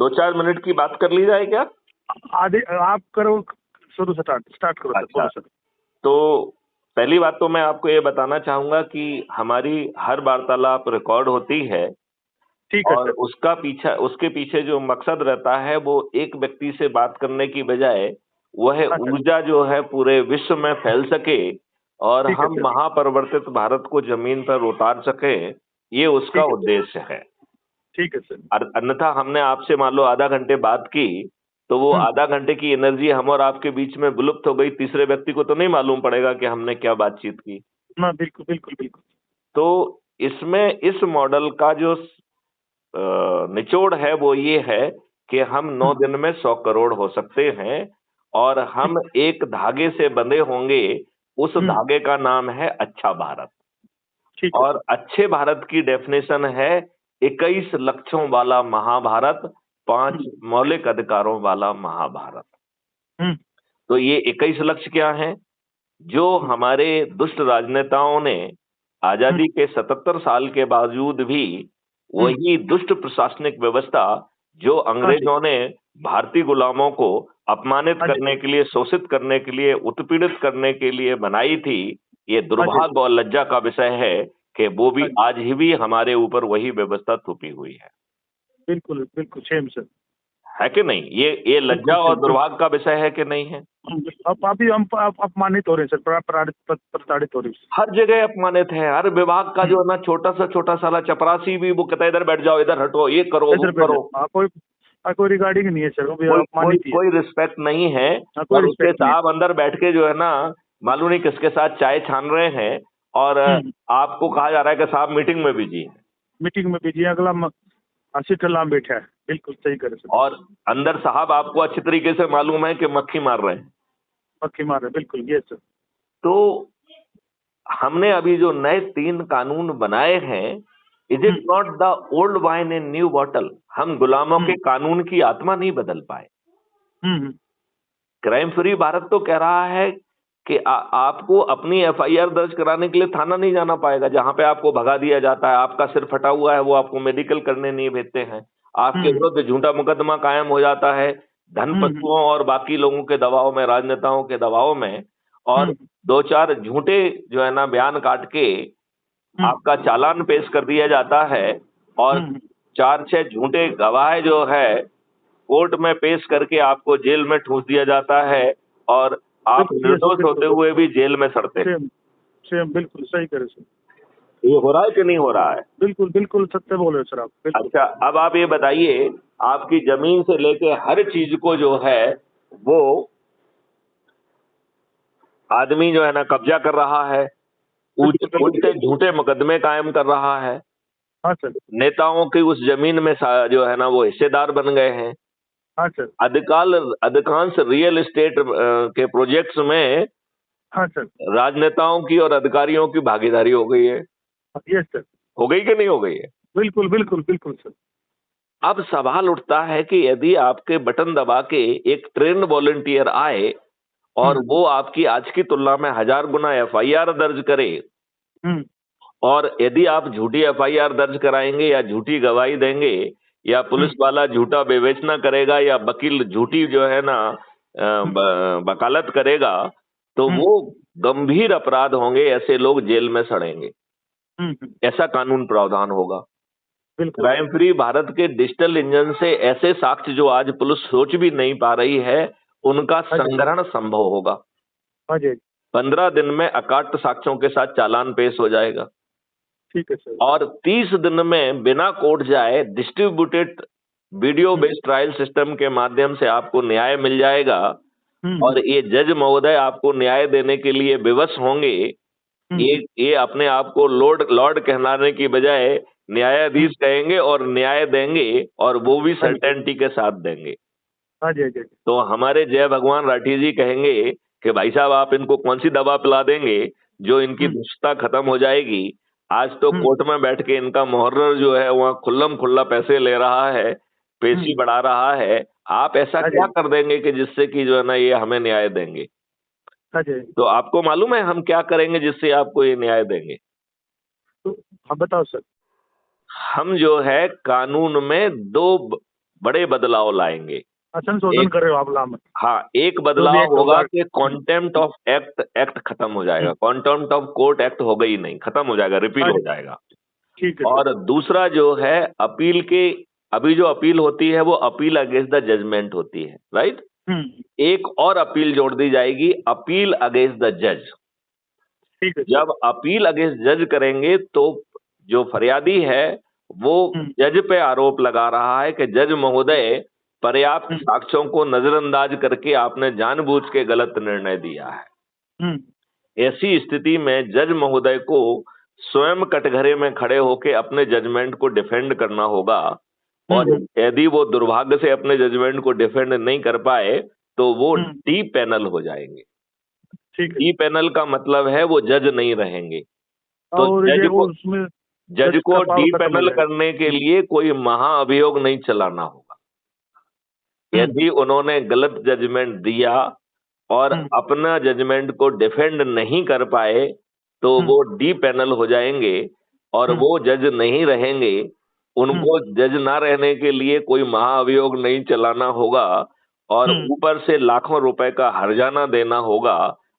2-4 minute की बात कर ली जाए क्या? आधे आप करो, शुरू से स्टार्ट करो सर, अच्छा, बोलो सर। तो पहली बात तो मैं आपको ये बताना चाहूंगा कि हमारी हर वार्तालाप रिकॉर्ड होती है ठीक है और सर। उसके पीछे जो मकसद रहता है वो एक व्यक्ति से बात करने की बजाय वह हाँ सर, ऊर्जा जो है पूरे विश्व में फैल सके और ठीक है हम सर। महापरिवर्तित भारत को जमीन पर उतार सके, ये उसका ठीक है सर। उद्देश्य है। ठीक है सर। अन्यथा हमने आपसे मान लो आधा घंटे बात की, तो वो हम्म। आधा घंटे की एनर्जी हम और आपके बीच में विलुप्त हो गई, तीसरे व्यक्ति को तो नहीं मालूम पड़ेगा कि हमने क्या बातचीत की। ना, बिल्कुल बिल्कुल बिल्कुल। तो इसमें इस मॉडल का जो निचोड़ है वो ये है कि हम 9 दिन में 100 करोड़ हो सकते हैं और हम एक धागे से बंधे होंगे। उस हम्म। धागे का नाम है अच्छा भारत। ठीक है और सर। अच्छे भारत की डेफिनेशन है 21 लक्ष्यों वाला महाभारत, 5 मौलिक अधिकारों वाला महाभारत। हम्म। तो ये 21 लक्ष्य क्या हैं? जो हमारे दुष्ट राजनेताओं ने आजादी के 77 साल के बावजूद भी वही दुष्ट प्रशासनिक व्यवस्था जो हाँ जी। अंग्रेजों ने भारतीय गुलामों को अपमानित हाँ जी। करने के लिए, शोषित करने के लिए, उत्पीड़ित करने के लिए बनाई थी, ये हाँ जी। दुर्भाग्य और लज्जा का विषय है कि वो भी हाँ जी। आज ही भी हमारे ऊपर वही व्यवस्था थोपी हुई बिल्कुल बिल्कुल सेम सर। है कि नहीं? ये लज्जा बिल्कुल और सेम बिल्कुल। दुर्भाग्य का विषय है कि नहीं है? अब अभी हम अपमानित हो रहे हैं सर, प्रताड़ित हो रहे हैं। हर जगह अपमानित है। हर विभाग का जो है ना छोटा साला चपरासी भी वो कहता है इधर बैठ जाओ, इधर हटो, ये करो, वो इधर बैठ करो। जाओ, कोई रिगार्डिंग नहीं है सर, वो भी कोई कोई अपमानित ही है। कोई रिस्पेक्ट नहीं है। हाँ, कोई और उसके रिस्पेक्ट नहीं है। साहब अंदर बैठ के जो है ना मालूम नहीं किसके साथ चाय छान रहे हैं और हम्म। आपको कहा जा रहा है कि साहब मीटिंग में बिजी हैं। मीटिंग में बिजी, अगला सीट लाम बैठा है। बिल्कुल सही करे सर। और अंदर साहब आपको अच्छी तरीके से मालूम है कि मक्खी मार रहे हैं। पक्की मार है, बिल्कुल ये सर। तो हमने अभी जो नए 3 कानून बनाए हैं, is it not the old wine in new bottle? हम गुलामों के कानून की आत्मा नहीं बदल पाए। हम्म। क्राइम फ्री भारत तो कह रहा है कि आपको अपनी एफआईआर दर्ज कराने के लिए थाना नहीं जाना पाएगा, जहां पे आपको भगा दिया जाता है, आपका सिर फटा हुआ है, वो आपको मेडिकल करने नहीं भेजते हैं, आपके विरुद्ध झूठा मुकदमा कायम हो जाता है धनपतियों और बाकी लोगों के दबाव में, राजनेताओं के दबाव में। और 2-4 झूठे जो है ना बयान काट के आपका चालान पेश कर दिया जाता है और 4-6 झूठे गवाह जो है कोर्ट में पेश करके आपको जेल में ठूस दिया जाता है और आप निर्दोष होते हुए भी जेल में सड़ते हैं। सेम सेम, बिल्कुल सही करे सर। ये हो रहा है कि नहीं हो रहा है? बिल्कुल बिल्कुल सत्य बोल रहे हो सर आप, बिल्कुल। अच्छा, अब आप ये बताइए, आपकी जमीन से लेके हर चीज को जो है वो आदमी जो है ना कब्जा कर रहा है, उल्टे झूठे मुकदमे कायम कर रहा है। हाँ सर। नेताओं की उस जमीन में जो है ना वो हिस्सेदार बन गए हैं। हाँ सर। अधिकांश रियल एस्टेट के प्रोजेक्ट्स में हाँ सर। राजनेताओं की और अधिकारियों की भागीदारी हो गई है। Yes sir. हो गई कि नहीं हो गई है? बिल्कुल बिल्कुल बिल्कुल सर। अब सवाल उठता है कि यदि आपके बटन दबा के एक ट्रेन्ड वॉलंटियर आए और वो आपकी आज की तुलना में 1000 गुना एफआईआर दर्ज करे और यदि आप झूठी एफआईआर दर्ज कराएंगे या झूठी गवाही देंगे या पुलिस वाला झूठा विवेचना करेगा या वकील झूठी जो है ना वकालत करेगा, तो वो गंभीर अपराध होंगे, ऐसे लोग जेल में सड़ेंगे। ऐसा कानून प्रावधान होगा। क्राइम फ्री भारत के डिजिटल इंजन से ऐसे साक्ष्य जो आज पुलिस सोच भी नहीं पा रही है, उनका संग्रहण संभव होगा। 15 दिन में अकाट्य साक्ष्यों के साथ चालान पेश हो जाएगा। ठीक है सर। और 30 दिन में बिना कोर्ट जाए distributed video based trial system के माध्यम से आपको न्याय मिल जाएगा। और ये जज महोदय आपको न्याय देने के लिए विवश होंगे। ये अपने आप को लॉर्ड कहलाने की बजाय न्यायाधीश कहेंगे और न्याय देंगे और वो भी सर्टेनिटी के साथ देंगे। तो हमारे जय भगवान राठी जी कहेंगे कि भाई साहब आप इनको कौन सी दवा पिला देंगे जो इनकी दुष्टता खत्म हो जाएगी। आज तो कोर्ट में बैठ के इनका मुहर्रर जो है वहाँ खुल्लम खुल्ला पैसे ले रहा है, पेशी बढ़ा रहा है। आप ऐसा क्या कर देंगे कि जिससे कि जो है ना ये हमें न्याय देंगे? तो आपको मालूम है हम क्या करेंगे जिससे आपको ये न्याय देंगे? तो आप बताओ सर। हम जो है कानून में 2 बड़े बदलाव लाएंगे। संशोधन कर रहे हो आप लाभ में? हाँ, एक जो भी बदलाव एक्ट होगा होगा। कि कॉन्टेम्प्ट ऑफ एक्ट खत्म हो जाएगा। कॉन्टेम्प्ट ऑफ कोर्ट एक्ट होगा ही नहीं, खत्म हो जाएगा, रिपील हाँ हो जी, जाएगा। ठीक है सर। और दूसरा जो है अपील के, अभी जो अपील होती है वो अपील अगेंस्ट द जजमेंट होती है, राइट। एक और अपील जोड़ दी जाएगी, अपील अगेंस्ट द जज। ठीक है सर। जब अपील अगेंस्ट जज करेंगे तो जो फरियादी है वो जज पे आरोप लगा रहा है कि जज महोदय, पर्याप्त साक्ष्यों को नजरअंदाज करके आपने जानबूझ के गलत निर्णय दिया है। ऐसी स्थिति में जज महोदय को स्वयं कटघरे में खड़े होकर अपने जजमेंट को डिफेंड करना होगा। और यदि वो दुर्भाग्य से अपने जजमेंट को डिफेंड नहीं कर पाए तो वो डी पैनल हो जाएंगे। डी पैनल का मतलब है वो जज नहीं रहेंगे। तो और जज को डी पैनल करने के लिए कोई महाअभियोग नहीं चलाना होगा। यदि उन्होंने गलत जजमेंट दिया और अपना जजमेंट को डिफेंड नहीं कर पाए तो वो डी पैनल हो जाएंगे और वो जज नहीं रहेंगे। उनको जज ना रहने के लिए कोई महाअभियोग नहीं चलाना होगा और ऊपर से लाखों रुपए का हर्जाना देना होगा।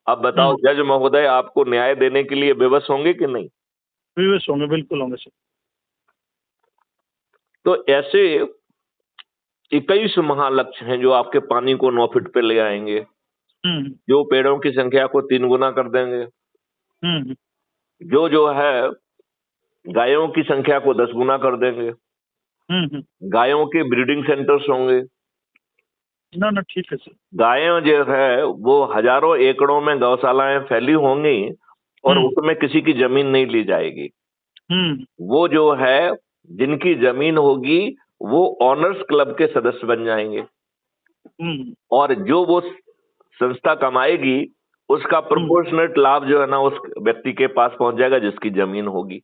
अब बताओ जज महोदय आपको न्याय देने के लिए विवश होंगे कि नहीं? विवश होंगे, बिल्कुल होंगे सर। तो ऐसे 21 महालक्ष्य हैं जो आपके पानी को 9 फीट पे ले आएंगे, जो पेड़ों की संख्या को 3 गुना कर देंगे, जो है गायों की संख्या को 10 गुना कर देंगे, गायों के ब्रीडिंग सेंटर्स होंगे। ना ठीक है सर। गायें जो है वो हजारों एकड़ों में गौशालाएं फैली होंगी और उसमें किसी की जमीन नहीं ली जाएगी। वो जो है जिनकी जमीन होगी वो ऑनर्स क्लब के सदस्य बन जाएंगे और जो वो संस्था कमाएगी उसका प्रोपोर्शनेट लाभ जो है ना उस व्यक्ति के पास पहुंच जाएगा जिसकी जमीन होगी।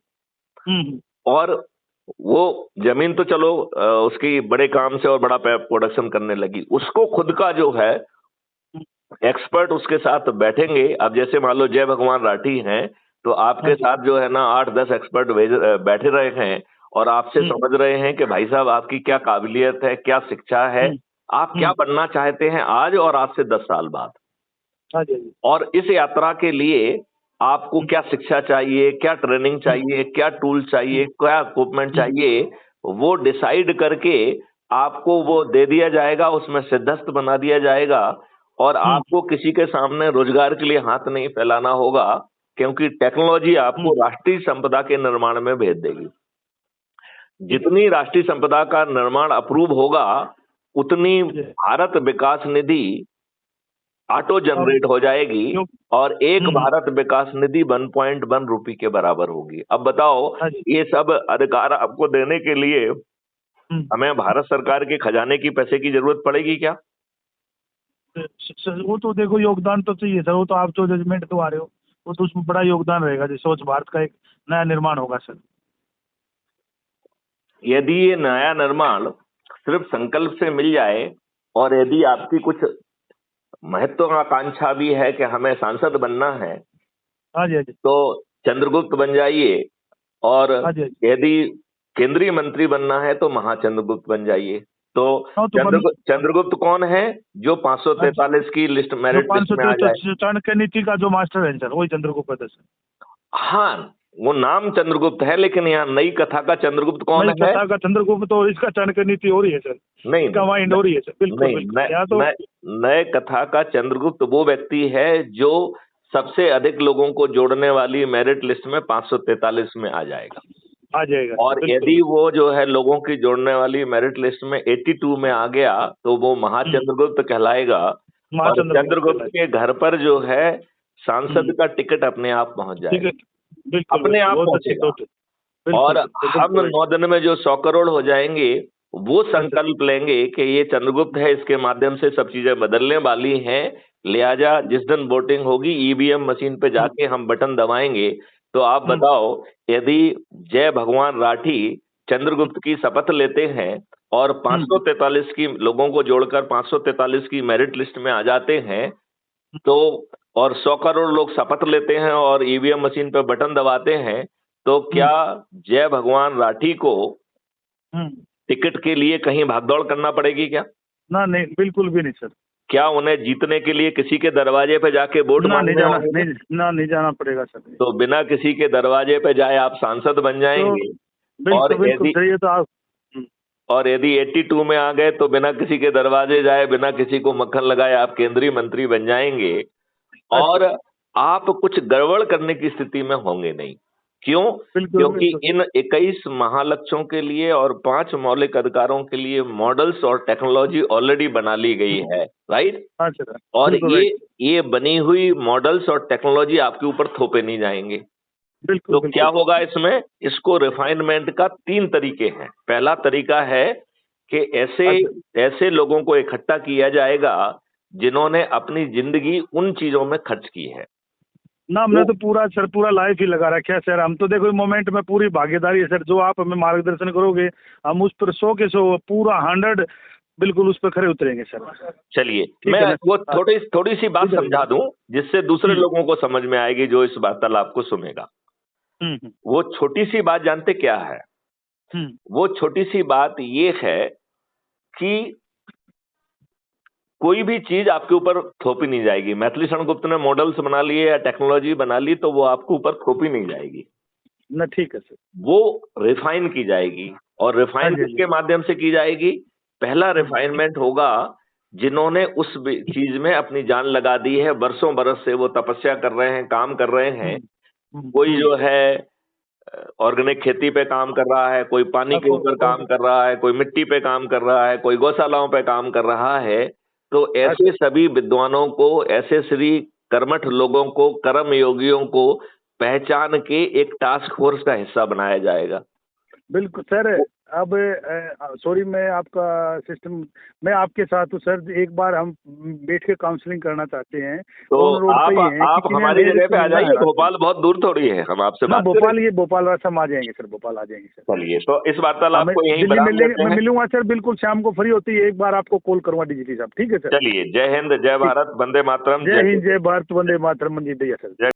और वो जमीन तो चलो उसकी बड़े काम से और बड़ा प्रोडक्शन करने लगी, उसको खुद का जो है एक्सपर्ट उसके साथ बैठेंगे। अब जैसे मान लो जय भगवान राठी हैं तो आपके साथ जो है ना 8-10 एक्सपर्ट बैठे रहे हैं और आपसे समझ रहे हैं कि भाई साहब आपकी क्या काबिलियत है, क्या शिक्षा है, आप क्या बनना चाहते हैं आज और आज से 10 साल बाद, और इस यात्रा के लिए आपको क्या शिक्षा चाहिए, क्या ट्रेनिंग चाहिए, क्या टूल चाहिए, क्या इक्विपमेंट चाहिए, वो डिसाइड करके आपको वो दे दिया जाएगा, उसमें सिद्धस्त बना दिया जाएगा और आपको किसी के सामने रोजगार के लिए हाथ नहीं फैलाना होगा क्योंकि टेक्नोलॉजी आपको राष्ट्रीय संपदा के निर्माण में भेज देगी। जितनी राष्ट्रीय संपदा का निर्माण अप्रूव होगा उतनी भारत विकास निधि ऑटो जनरेट हो जाएगी और एक भारत विकास निधि 1.1 रुपए के बराबर होगी। अब बताओ ये सब अधिकार आपको देने के लिए हमें भारत सरकार के खजाने की पैसे की जरूरत पड़ेगी क्या? वो तो देखो योगदान तो चाहिए सर, वो तो आप जो जजमेंट तो आ रहे हो वो तो उसमें बड़ा योगदान रहेगा, जैसे स्वच्छ भारत का एक नया निर्माण होगा सर। यदि ये नया निर्माण सिर्फ संकल्प से मिल जाए और यदि आपकी कुछ महत्वाकांक्षा भी है कि हमें सांसद बनना है, तो चंद्रगुप्त बन जाइए और यदि केंद्रीय मंत्री बनना है तो महाचंद्रगुप्त बन जाइए। तो चंद्रगुप्त कौन है? जो 543 की लिस्ट मेरिट लिस्ट में आ जाए। चाणक्य नीति का जो मास्टर है सर वही चंद्रगुप्त है सर। हाँ, वो नाम चंद्रगुप्त है लेकिन यहाँ नई कथा का चंद्रगुप्त कौन है? कथा का चंद्रगुप्त और इसका चाणक्य नीति हो रही है सर। नहीं, माइंड हो रही है सर। बिल्कुल। नए कथा का चंद्रगुप्त वो व्यक्ति है जो सबसे अधिक लोगों को जोड़ने वाली मेरिट लिस्ट में 543 में आ जाएगा। और यदि वो जो है लोगों की जोड़ने वाली मेरिट लिस्ट में 82 में आ गया तो वो महाचंद्रगुप्त कहलाएगा। और चंद्रगुप्त के घर पर जो है सांसद का टिकट अपने आप पहुंच जाएगा, अपने आप पहुंचेगा। और हम 9 दिन में जो 100 करोड़ हो जाएंगे वो संकल्प लेंगे कि ये चंद्रगुप्त है, इसके माध्यम से सब चीजें बदलने वाली हैं, लिहाजा जिस दिन वोटिंग होगी ईवीएम मशीन पे जाके हम बटन दबाएंगे। तो आप बताओ यदि जय भगवान राठी चंद्रगुप्त की शपथ लेते हैं और 543 की लोगों को जोड़कर 543 की मेरिट लिस्ट में आ जाते हैं तो और 100 करोड़ लोग शपथ लेते हैं और ईवीएम मशीन पर बटन दबाते हैं, तो क्या जय भगवान राठी को टिकट के लिए कहीं भागदौड़ करना पड़ेगी क्या? ना नहीं, बिल्कुल भी नहीं सर। क्या उन्हें जीतने के लिए किसी के दरवाजे पे जाके वोट ना नहीं मांगने जाना, होंगे? नहीं जाना पड़ेगा सर। तो बिना किसी के दरवाजे पे जाए आप सांसद बन जाएंगे। और बिल्कुल बिल्कुल यदि सही है। तो आप और यदि 82 में आ गए तो बिना किसी के दरवाजे जाए, बिना किसी को मक्खन लगाए आप केंद्रीय मंत्री बन जाएंगे। और आप कुछ गड़बड़ करने की स्थिति में होंगे नहीं। क्यों? बिल्कुल क्योंकि बिल्कुल। इन 21 महालक्ष्यों के लिए और 5 मौलिक अधिकारों के लिए मॉडल्स और टेक्नोलॉजी ऑलरेडी बना ली गई है, राइट? हाँ सर, और बिल्कुल राइट। ये बनी हुई मॉडल्स और टेक्नोलॉजी आपके ऊपर थोपे नहीं जाएंगे। बिल्कुल तो क्या बिल्कुल। होगा इसमें? इसको रिफाइनमेंट का 3 तरीके हैं। पहला तरीका है कि ऐसे लोगों को इकट्ठा किया जाएगा जिन्होंने अपनी जिंदगी उन चीजों में खर्च की है। ना हमने तो पूरा सर, पूरा लाइफ ही लगा रखा है सर। हम तो देखो मोमेंट में पूरी भागीदारी है सर। जो आप हमें मार्गदर्शन करोगे हम उस पर 100 के 100 पूरा 100 बिल्कुल उस पर खरे उतरेंगे सर। चलिए, मैं वो थोड़ी सी बात समझा दूं जिससे दूसरे लोगों को समझ में आएगी जो इस वार्तालाप को सुनेगा। वो छोटी सी बात जानते क्या है? वो छोटी सी बात ये है कि कोई भी चीज आपके ऊपर थोपी नहीं जाएगी। मैथिली शरण गुप्त ने मॉडल्स बना लिए या टेक्नोलॉजी बना ली तो वो आपके ऊपर थोपी नहीं जाएगी ना। ठीक है सर। वो रिफाइन की जाएगी। और रिफाइन किसके माध्यम से की जाएगी? पहला रिफाइनमेंट होगा जिन्होंने उस चीज में अपनी जान लगा दी है, बरसों बरस से वो तपस्या कर रहे हैं, काम कर रहे हैं। कोई जो है ऑर्गेनिक खेती पे काम कर रहा है, कोई पानी के ऊपर काम कर रहा है, कोई मिट्टी पे काम कर रहा है, कोई गौशालाओं पे काम कर रहा है। तो ऐसे सभी विद्वानों को, ऐसे श्री कर्मठ लोगों को, कर्म योगियों को पहचान के एक टास्क फोर्स का हिस्सा बनाया जाएगा। बिल्कुल सर। अब सॉरी, मैं आपका सिस्टम, मैं आपके साथ हूँ सर। एक बार हम बैठ के काउंसलिंग करना चाहते हैं। तो आप हमारी जगह पे आ जाइए। भोपाल बहुत दूर थोड़ी है, हम आपसे बात भोपाल, ये भोपाल रास्ता हम आ जाएंगे सर। भोपाल आ जाएंगे सर। चलिए, तो इस वार्तालाप को यहीं मैं मिलूंगा सर। बिल्कुल शाम को फ्री होती है एक बार आपको कॉल करूंगा डीजीपी साहब। ठीक है सर। चलिए, जय हिंद, जय भारत, वंदे मातरम। जय हिंद, जय भारत, वंदे मातरम। मंजीत भैया सर।